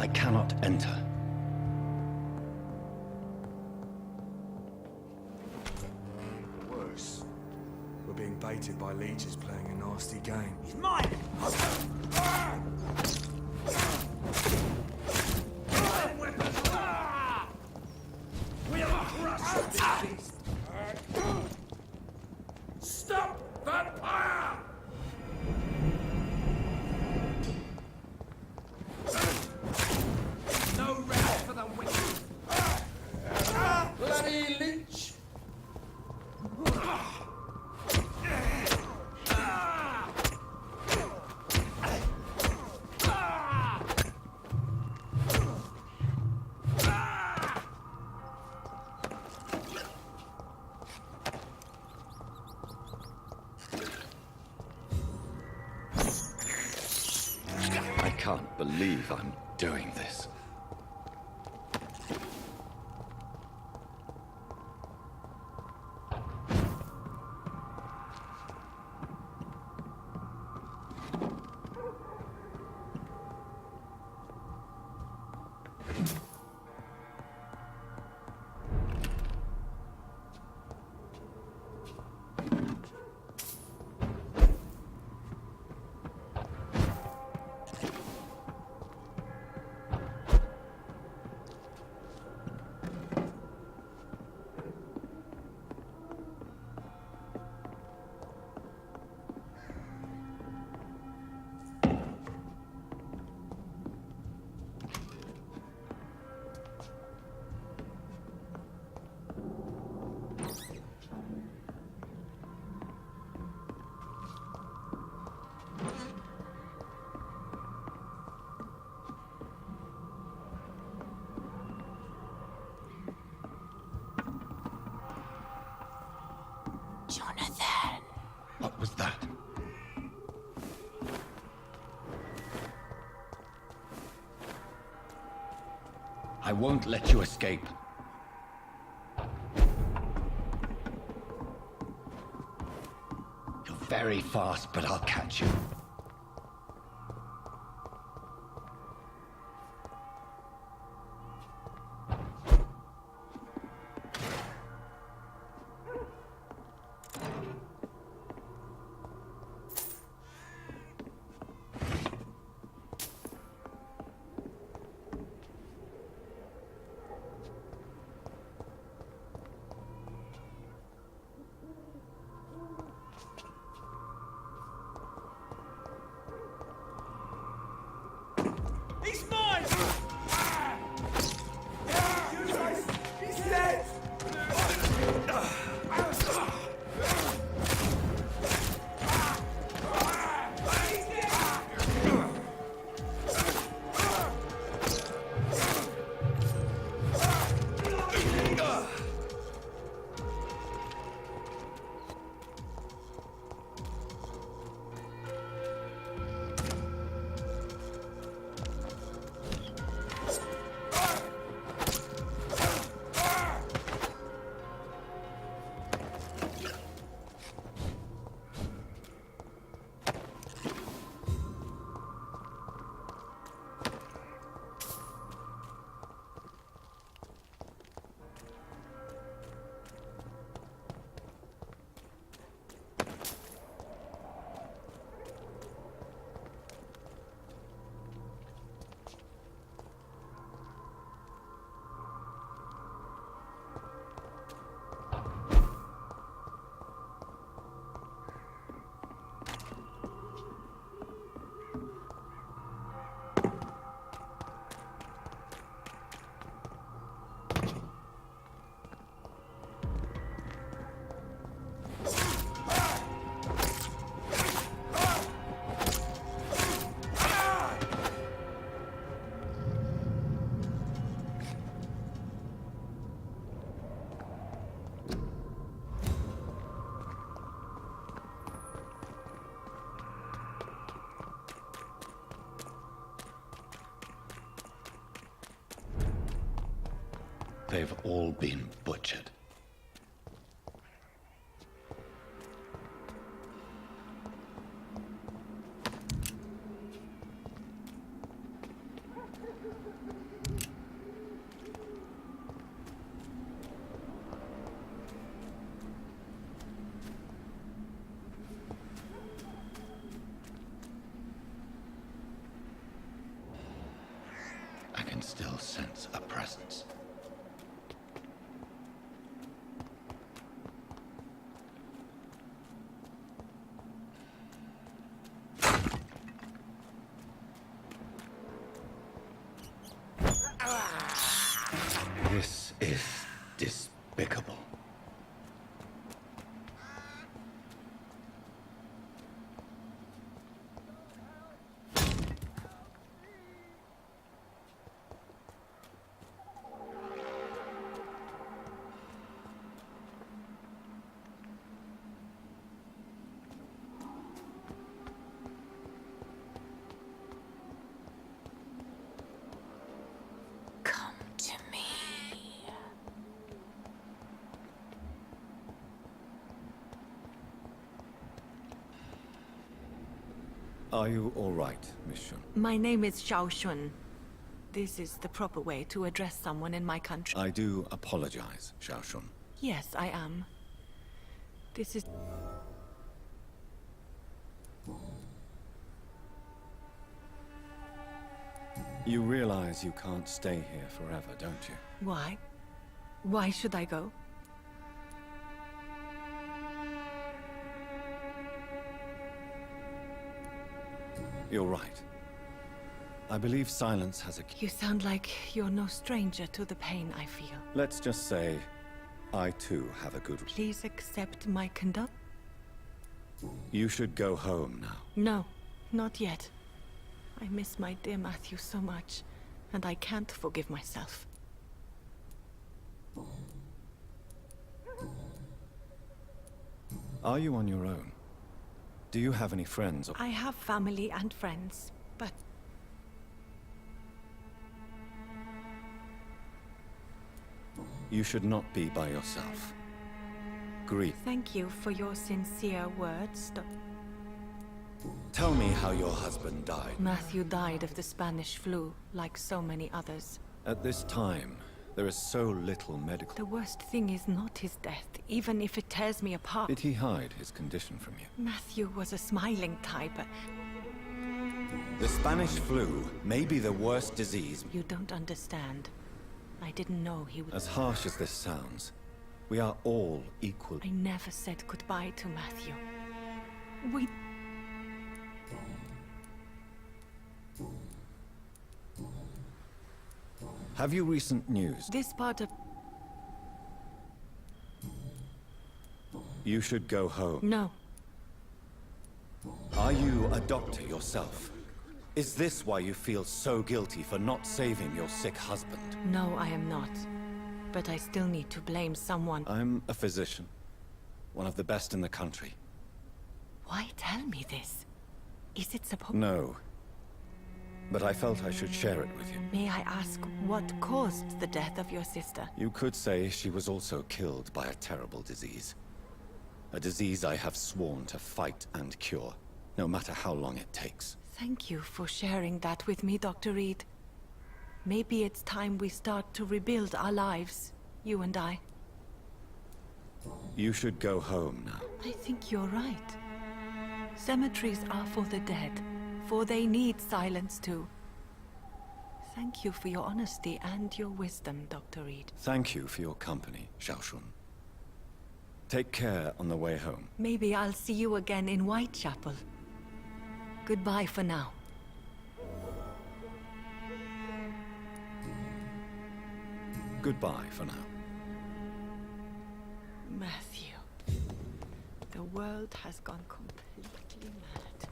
I cannot enter. Worse. We're being baited by leeches playing a nasty game. He's mine! We'll crush this beast! Stop Vampyr! No rest for the wicked! Bloody leech! I can't believe I'm doing this. Jonathan. What was that? I won't let you escape. You're very fast, but I'll catch you. He's mine! He's dead! They've all been butchered. sense a presence. This is despicable. Come to me. Are you all right, Miss Shun? My name is Xiao Shun. This is the proper way to address someone in my country. I do apologize, Xiao Shun. Yes, I am. This is... You realize you can't stay here forever, don't you? Why? Why should I go? You're right. I believe silence has a key. You sound like you're no stranger to the pain I feel. Let's just say, I too have a good... Please accept my conduct. You should go home now. No, not yet. I miss my dear Matthew so much, and I can't forgive myself. Are you on your own? Do you have any friends? I have family and friends, but... You should not be by yourself. Grief. Thank you for your sincere words, Tell me how your husband died. Matthew died of the Spanish flu, like so many others. At this time, there is so little medical... The worst thing is not his death, even if it tears me apart. Did he hide his condition from you? Matthew was a smiling type. The Spanish flu may be the worst disease. You don't understand. I didn't know he would... As harsh as this sounds, we are all equal. I never said goodbye to Matthew. We... Have you recent news? This part of... You should go home. No. Are you a doctor yourself? Is this why you feel so guilty for not saving your sick husband? No, I am not. But I still need to blame someone. I'm a physician. One of the best in the country. Why tell me this? Is it supposed... No. But I felt I should share it with you. May I ask what caused the death of your sister? You could say she was also killed by a terrible disease. A disease I have sworn to fight and cure, no matter how long it takes. Thank you for sharing that with me, Dr. Reed. Maybe it's time we start to rebuild our lives, you and I. You should go home now. I think you're right. Cemeteries are for the dead, for they need silence too. Thank you for your honesty and your wisdom, Dr. Reed. Thank you for your company, Xiao Shun. Take care on the way home. Maybe I'll see you again in Whitechapel. Goodbye for now. Goodbye for now. Matthew. The world has gone completely mad.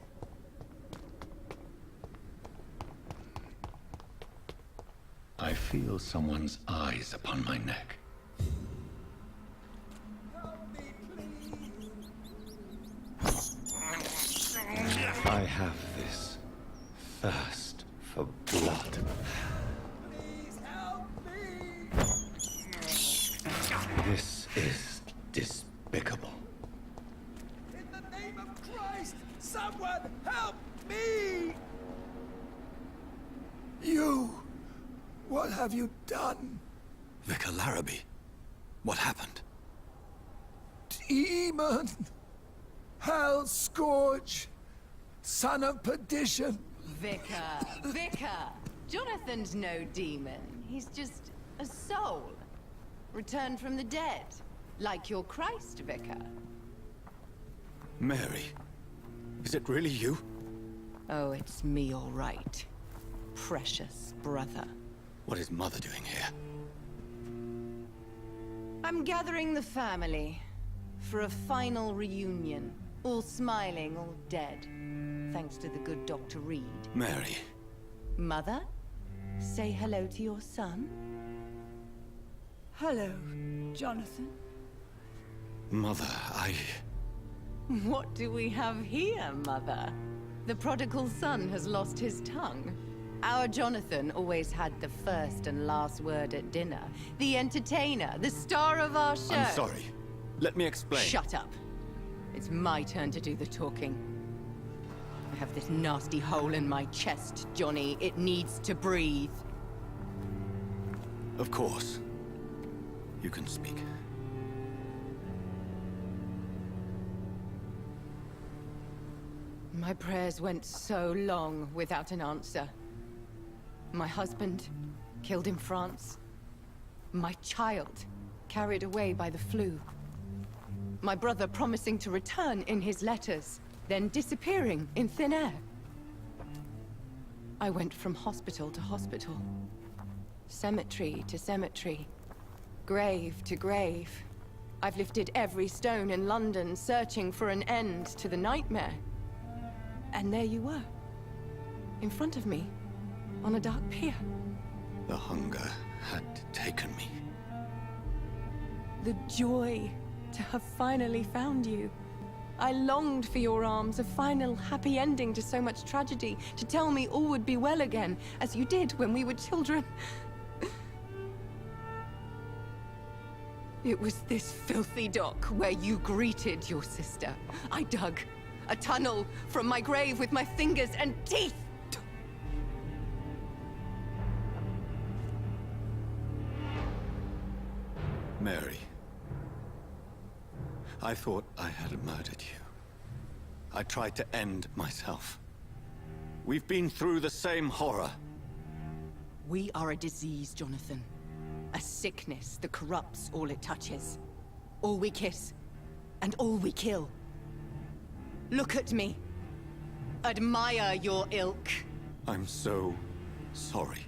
I feel someone's eyes upon my neck. I have this thirst for blood. Please help me! This is despicable. In the name of Christ, someone help me! You! What have you done? Vicar Larrabee, what happened? Demon! Hell scourge! Son of perdition! Vicar! Jonathan's no demon. He's just a soul. Returned from the dead. Like your Christ, Vicar. Mary, is it really you? Oh, it's me, all right. Precious brother. What is Mother doing here? I'm gathering the family for a final reunion. All smiling, all dead. Thanks to the good Dr. Reed. Mary. Mother, say hello to your son. Hello, Jonathan. Mother, What do we have here, Mother? The prodigal son has lost his tongue. Our Jonathan always had the first and last word at dinner. The entertainer, the star of our show. I'm sorry. Let me explain. Shut up. It's my turn to do the talking. I have this nasty hole in my chest, Johnny. It needs to breathe. Of course. You can speak. My prayers went so long without an answer. My husband, killed in France. My child, carried away by the flu. My brother promising to return in his letters, then disappearing in thin air. I went from hospital to hospital. Cemetery to cemetery. Grave to grave. I've lifted every stone in London, searching for an end to the nightmare. And there you were. In front of me. On a dark pier. The hunger had taken me. The joy to have finally found you. I longed for your arms, a final happy ending to so much tragedy, to tell me all would be well again, as you did when we were children. It was this filthy dock where you greeted your sister. I dug a tunnel from my grave with my fingers and teeth. Mary. I thought I had murdered you. I tried to end myself. We've been through the same horror. We are a disease, Jonathan. A sickness that corrupts all it touches. All we kiss, and all we kill. Look at me. Admire your ilk. I'm so sorry.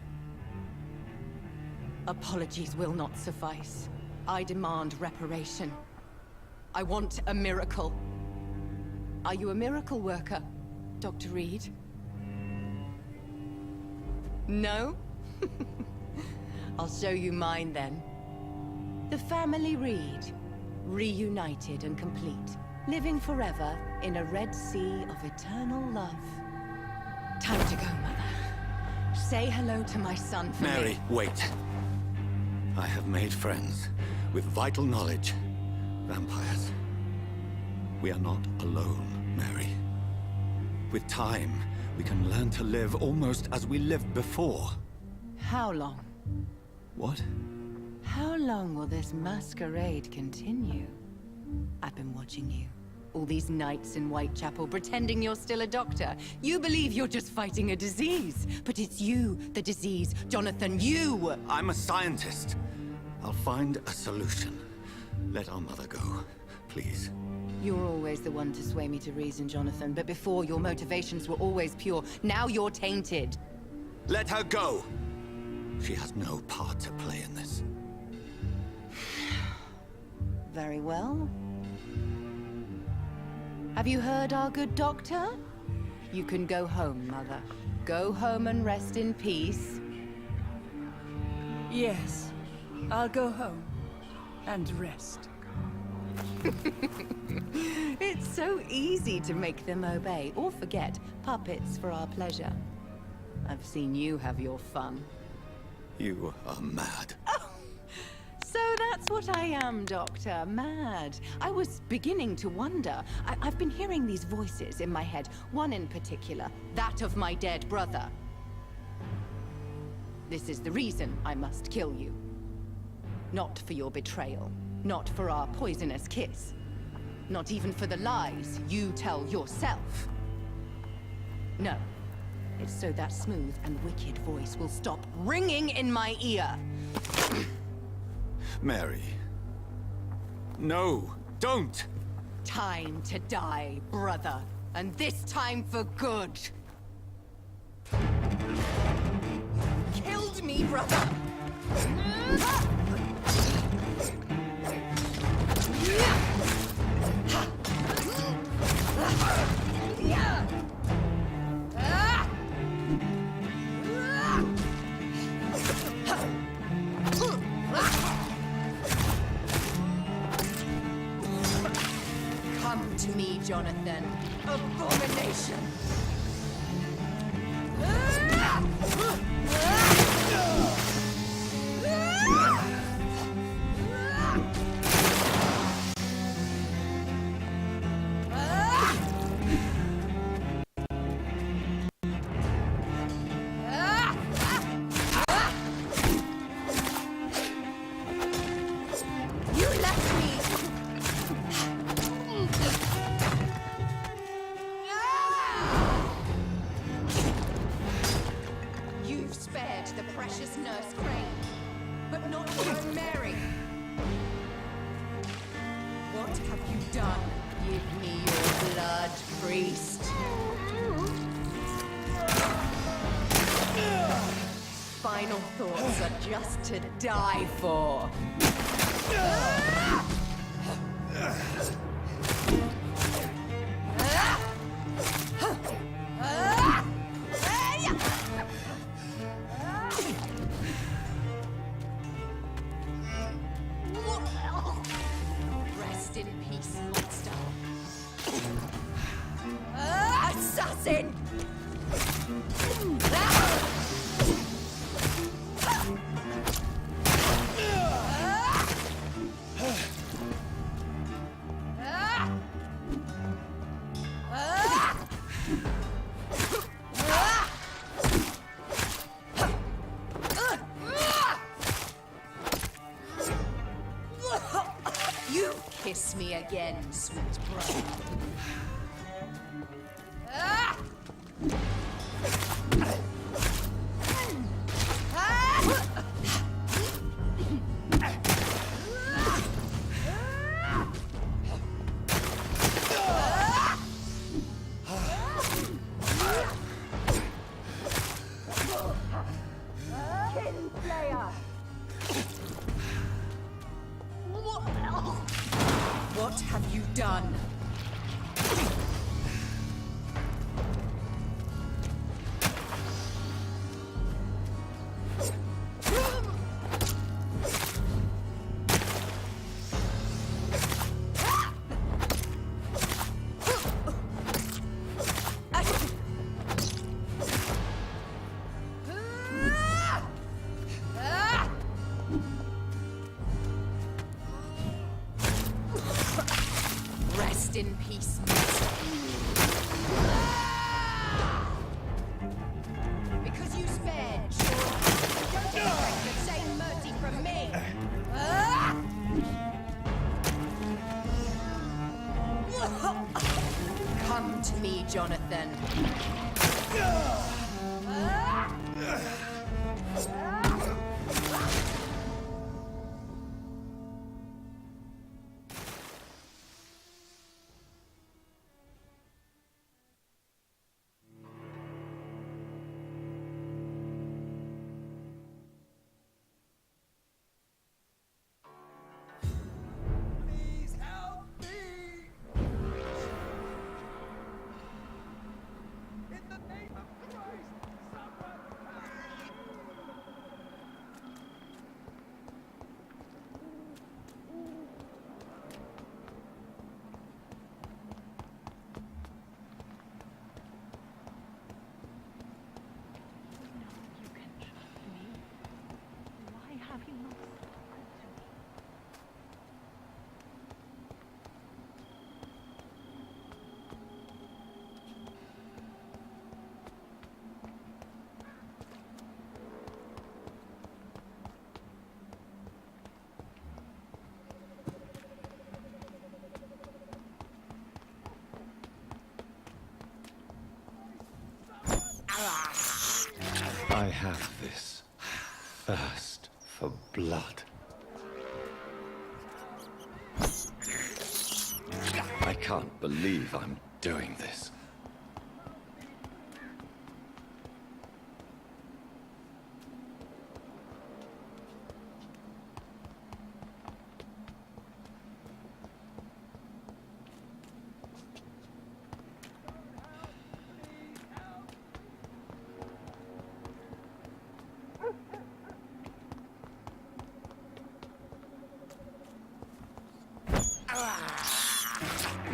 Apologies will not suffice. I demand reparation. I want a miracle. Are you a miracle worker, Dr. Reed? No? I'll show you mine then. The family Reed, reunited and complete, living forever in a red sea of eternal love. Time to go, Mother. Say hello to my son for me. Mary, wait. I have made friends with vital knowledge. Vampires. We are not alone, Mary. With time, we can learn to live almost as we lived before. How long? What? How long will this masquerade continue? I've been watching you. All these nights in Whitechapel pretending you're still a doctor. You believe you're just fighting a disease. But it's you, the disease. Jonathan, you! I'm a scientist. I'll find a solution. Let our mother go, please. You're always the one to sway me to reason, Jonathan. But before, your motivations were always pure. Now you're tainted. Let her go! She has no part to play in this. Very well. Have you heard our good doctor? You can go home, Mother. Go home and rest in peace. Yes, I'll go home and rest. It's so easy to make them obey or forget. Puppets for our pleasure. I've seen you have your fun. You are mad. So that's what I am, Doctor. Mad. I was beginning to wonder. I've been hearing these voices in my head. One in particular. That of my dead brother. This is the reason I must kill you. Not for your betrayal. Not for our poisonous kiss. Not even for the lies you tell yourself. No. It's so that smooth and wicked voice will stop ringing in my ear. Mary. No, don't! Time to die, brother. And this time for good. Killed me, brother! Come to me, Jonathan. Abomination! You left me! You've spared the precious nurse Crane, but not your own Mary. What have you done? Give me your blood, priest. Final thoughts are just to die for. Rest in peace, monster. Assassin! You kiss me again, sweet brother. What have you done? Rest in peace, monster. Because you spared, sure. Don't expect the same mercy from me. Come to me, Jonathan. Please help me! In the name of Christ, someone help me! I have this thirst for blood. I can't believe I'm doing this.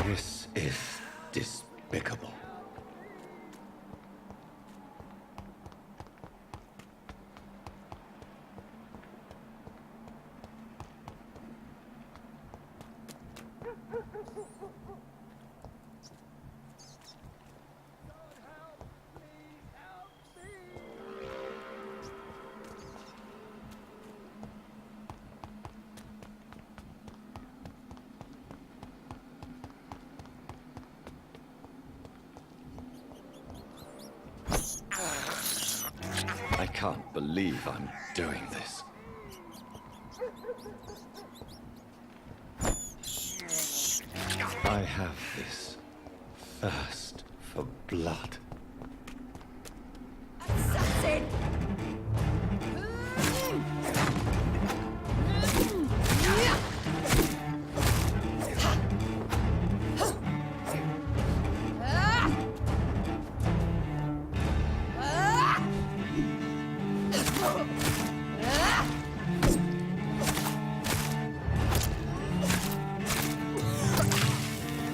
This is despicable. I can't believe I'm doing this. I have this thirst for blood. Assassin!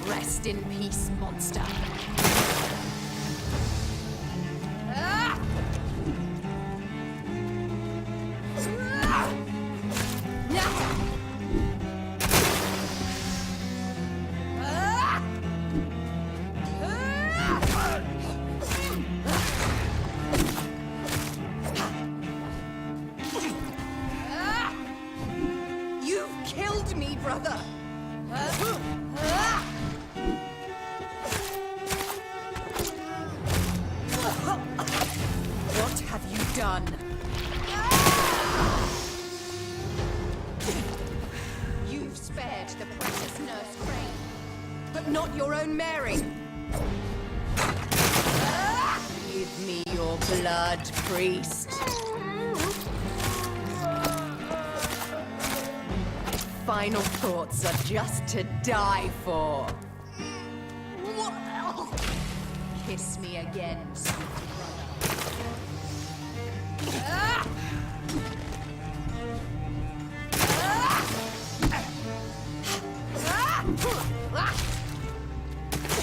Rest in peace, monster. You've killed me, brother. What have you done? You've spared the precious nurse Crane, but not your own Mary. Give me your blood, priest. Final thoughts are just to die for. Kiss me again, sweet brother.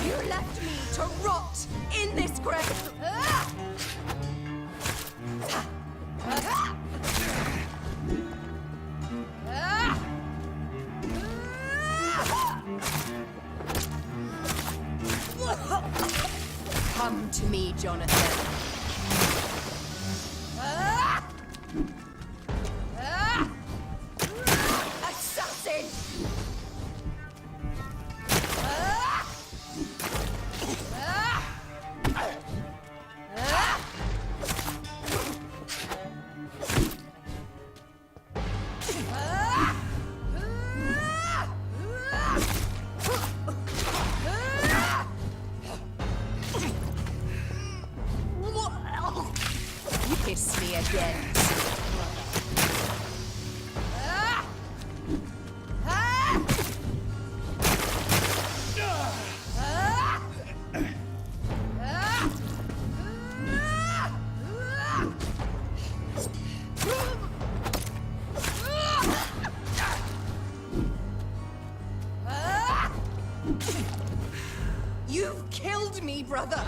You left me to rot in this grave. Come to me, Jonathan. Assassin! Kiss me again. You've killed me, brother.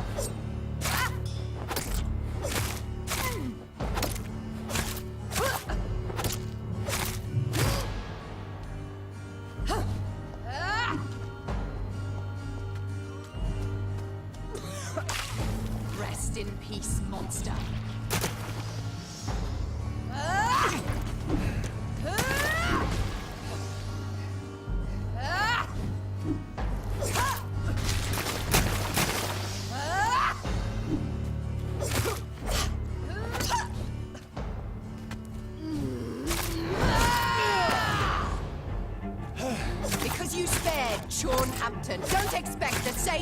Rest in peace, monster.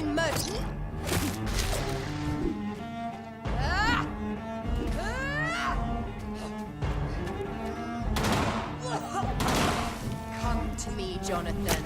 fucking murder. Come to me, Jonathan.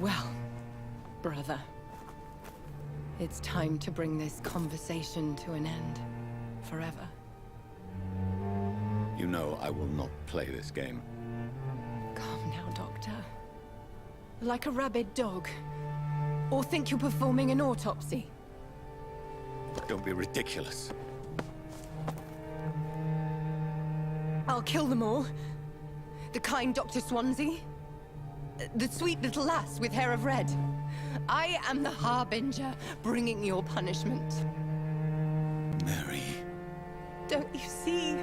Well, brother, it's time to bring this conversation to an end. Forever. You know I will not play this game. Calm now, Doctor. Like a rabid dog. Or think you're performing an autopsy. Don't be ridiculous. I'll kill them all. The kind Dr. Swansea. The sweet little lass with hair of red. I am the Harbinger, bringing your punishment. Mary. Don't you see?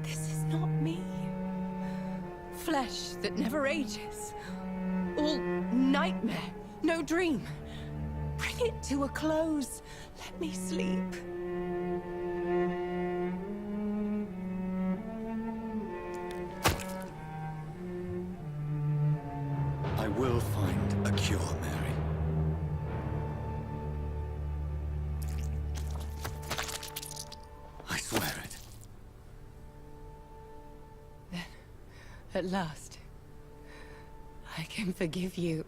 This is not me. Flesh that never ages. All nightmare, no dream. Bring it to a close. Let me sleep. I will find a cure, Mary. I swear it. Then, at last, I can forgive you.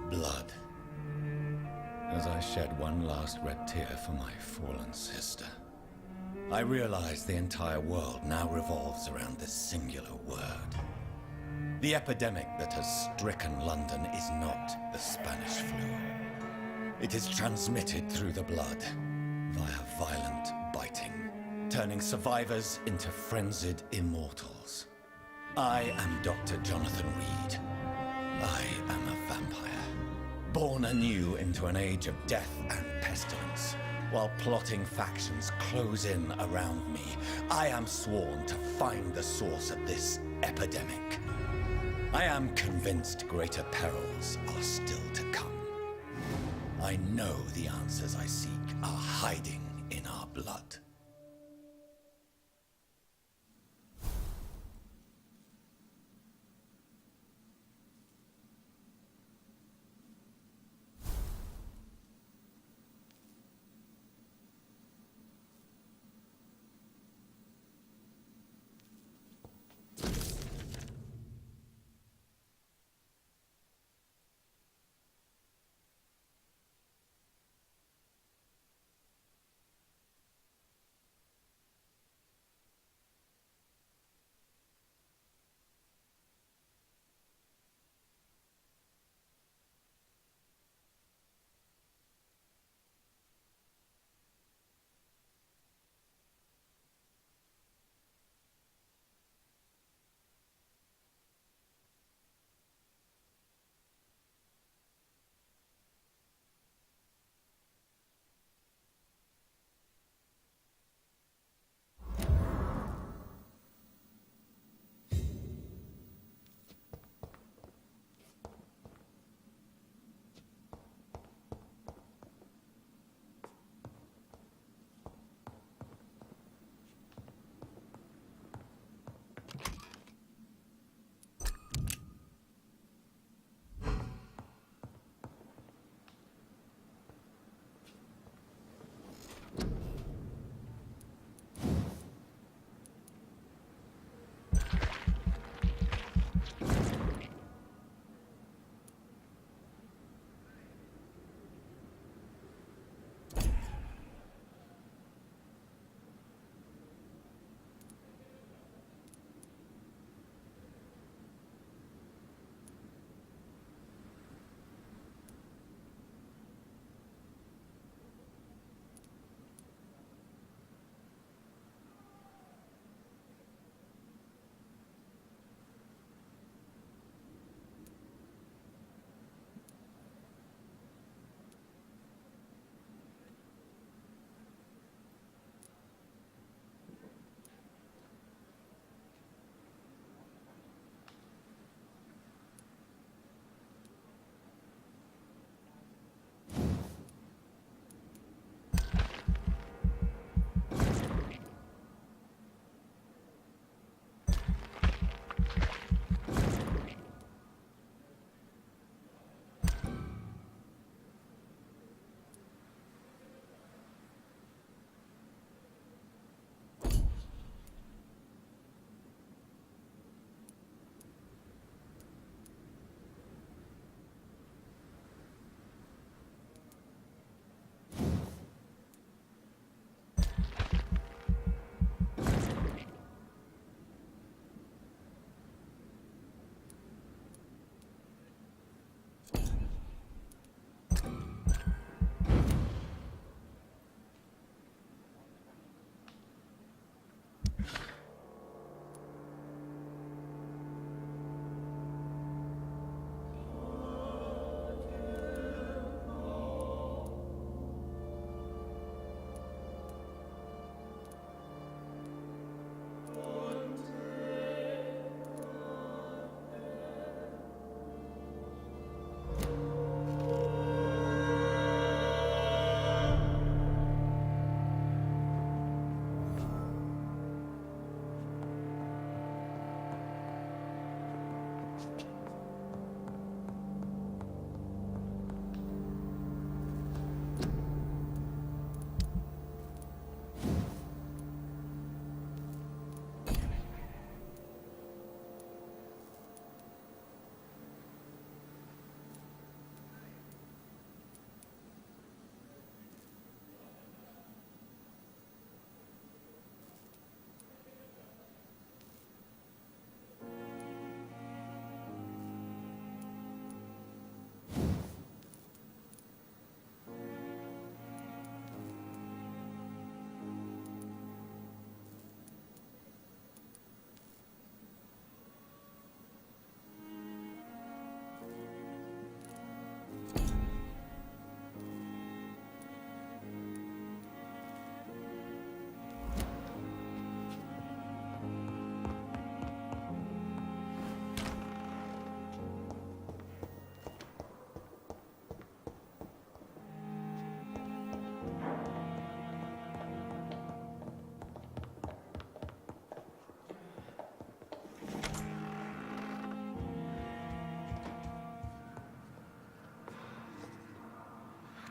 Blood. As I shed one last red tear for my fallen sister, I realize the entire world now revolves around this singular word. The epidemic that has stricken London is not the Spanish flu. It is transmitted through the blood, via violent biting, turning survivors into frenzied immortals. I am Dr. Jonathan Reed. I am a vampire, born anew into an age of death and pestilence. While plotting factions close in around me, I am sworn to find the source of this epidemic. I am convinced greater perils are still to come. I know the answers I seek are hiding in our blood.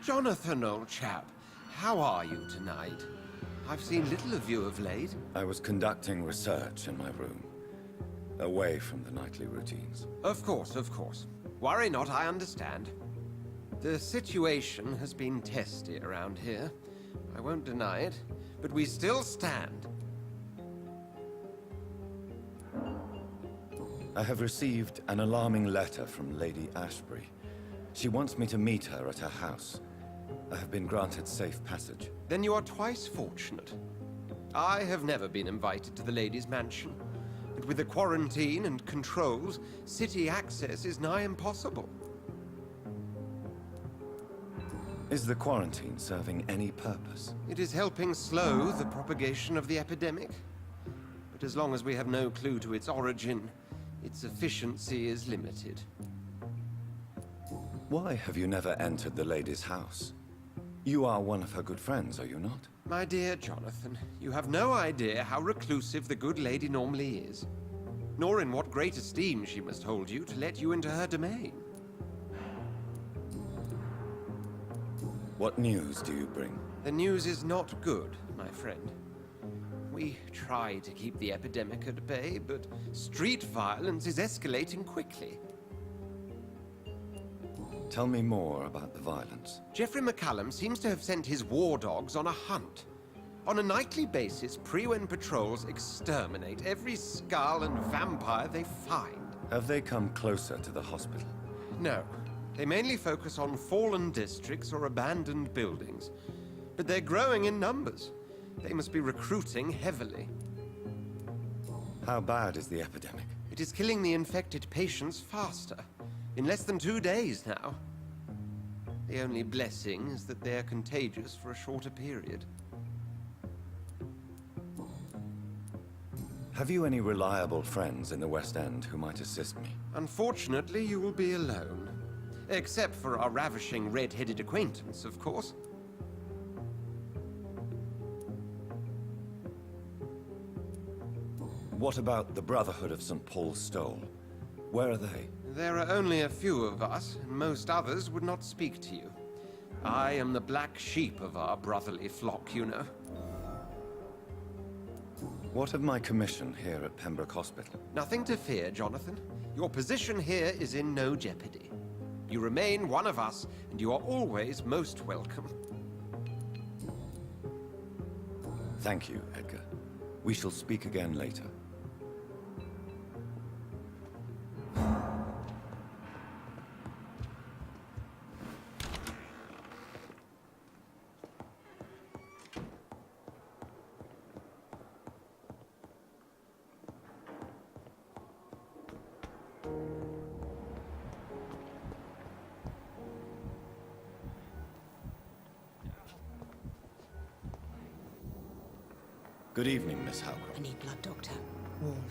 Jonathan, old chap, how are you tonight? I've seen little of you of late. I was conducting research in my room, away from the nightly routines. Of course, of course. Worry not, I understand. The situation has been testy around here. I won't deny it, but we still stand. I have received an alarming letter from Lady Ashbury. She wants me to meet her at her house. I have been granted safe passage. Then you are twice fortunate. I have never been invited to the lady's mansion, and with the quarantine and controls, city access is nigh impossible. Is the quarantine serving any purpose? It is helping slow the propagation of the epidemic. But as long as we have no clue to its origin, its efficiency is limited. Why have you never entered the lady's house? You are one of her good friends, are you not? My dear Jonathan, you have no idea how reclusive the good lady normally is, nor in what great esteem she must hold you to let you into her domain. What news do you bring? The news is not good, my friend. We try to keep the epidemic at bay, but street violence is escalating quickly. Tell me more about the violence. Geoffrey McCallum seems to have sent his war dogs on a hunt. On a nightly basis, Prewen patrols exterminate every skull and vampire they find. Have they come closer to the hospital? No. They mainly focus on fallen districts or abandoned buildings. But they're growing in numbers. They must be recruiting heavily. How bad is the epidemic? It is killing the infected patients faster. In less than 2 days now. The only blessing is that they are contagious for a shorter period. Have you any reliable friends in the West End who might assist me? Unfortunately, you will be alone. Except for our ravishing red-headed acquaintance, of course. What about the Brotherhood of St. Paul's Stole? Where are they? There are only a few of us, and most others would not speak to you. I am the black sheep of our brotherly flock, you know. What of my commission here at Pembroke Hospital? Nothing to fear, Jonathan. Your position here is in no jeopardy. You remain one of us, and you are always most welcome. Thank you, Edgar. We shall speak again later. Good evening, Miss Howcroft. I need blood, Doctor. Warm,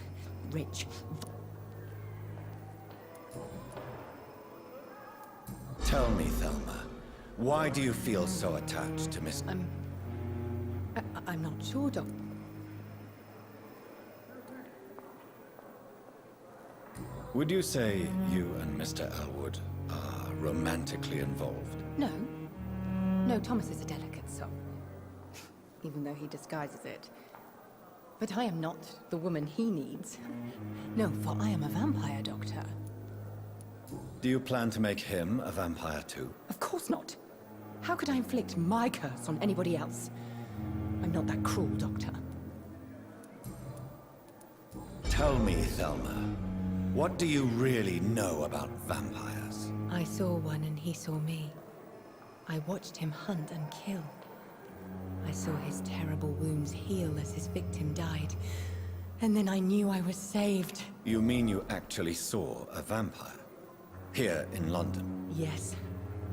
rich. Tell me, Thelma, why do you feel so attached to Miss... I'm not sure, Doc. Would you say you and Mr. Elwood are romantically involved? No. No, Thomas is a delicate soul. Even though he disguises it. But I am not the woman he needs. No, for I am a vampire, Doctor. Do you plan to make him a vampire too? Of course not. How could I inflict my curse on anybody else? I'm not that cruel, Doctor. Tell me, Thelma, what do you really know about vampires? I saw one and he saw me. I watched him hunt and kill. I saw his terrible wounds heal as his victim died. And then I knew I was saved. You mean you actually saw a vampire? Here in London? Yes.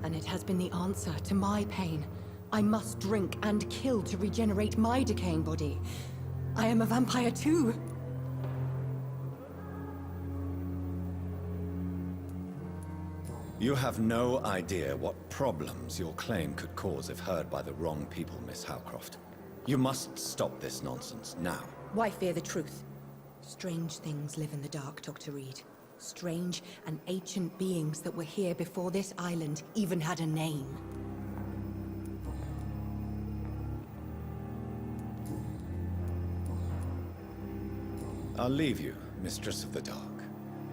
And it has been the answer to my pain. I must drink and kill to regenerate my decaying body. I am a vampire too. You have no idea what problems your claim could cause if heard by the wrong people, Miss Howcroft. You must stop this nonsense, now. Why fear the truth? Strange things live in the dark, Dr. Reed. Strange and ancient beings that were here before this island even had a name. I'll leave you, Mistress of the Dark,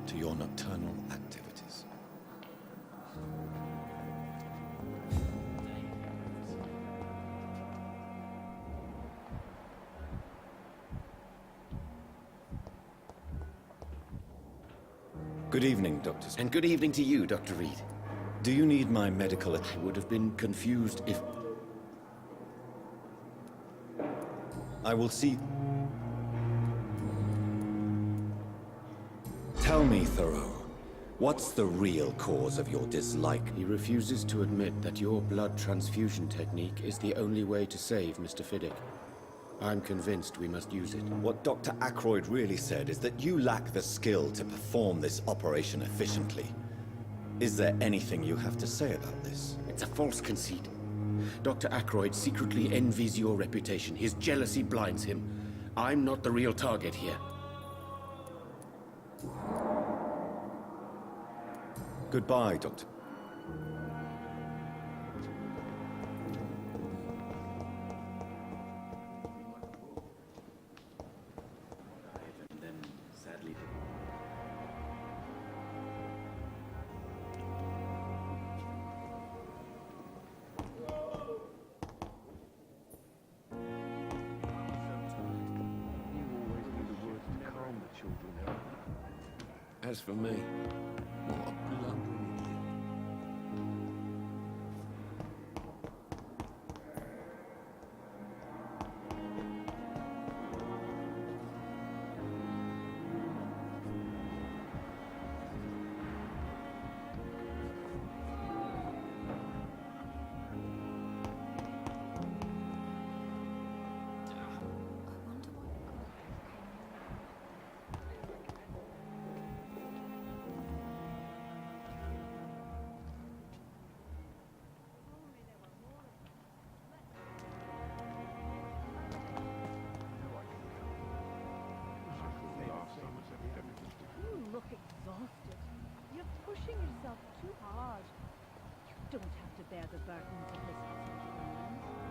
to your nocturnal activities. Good evening, Dr. And good evening to you, Dr. Reed. Do you need my medical... I would have been confused if... I will see... Tell me, Thoreau, what's the real cause of your dislike? He refuses to admit that your blood transfusion technique is the only way to save Mr. Fiddick. I'm convinced we must use it. What Dr. Ackroyd really said is that you lack the skill to perform this operation efficiently. Is there anything you have to say about this? It's a false conceit. Dr. Ackroyd secretly envies your reputation. His jealousy blinds him. I'm not the real target here. Goodbye, Doctor. And then, sadly... As for me, what a blundering idiot. You look exhausted. You're pushing yourself too hard. You don't have to bear the burdens of this hospital alone.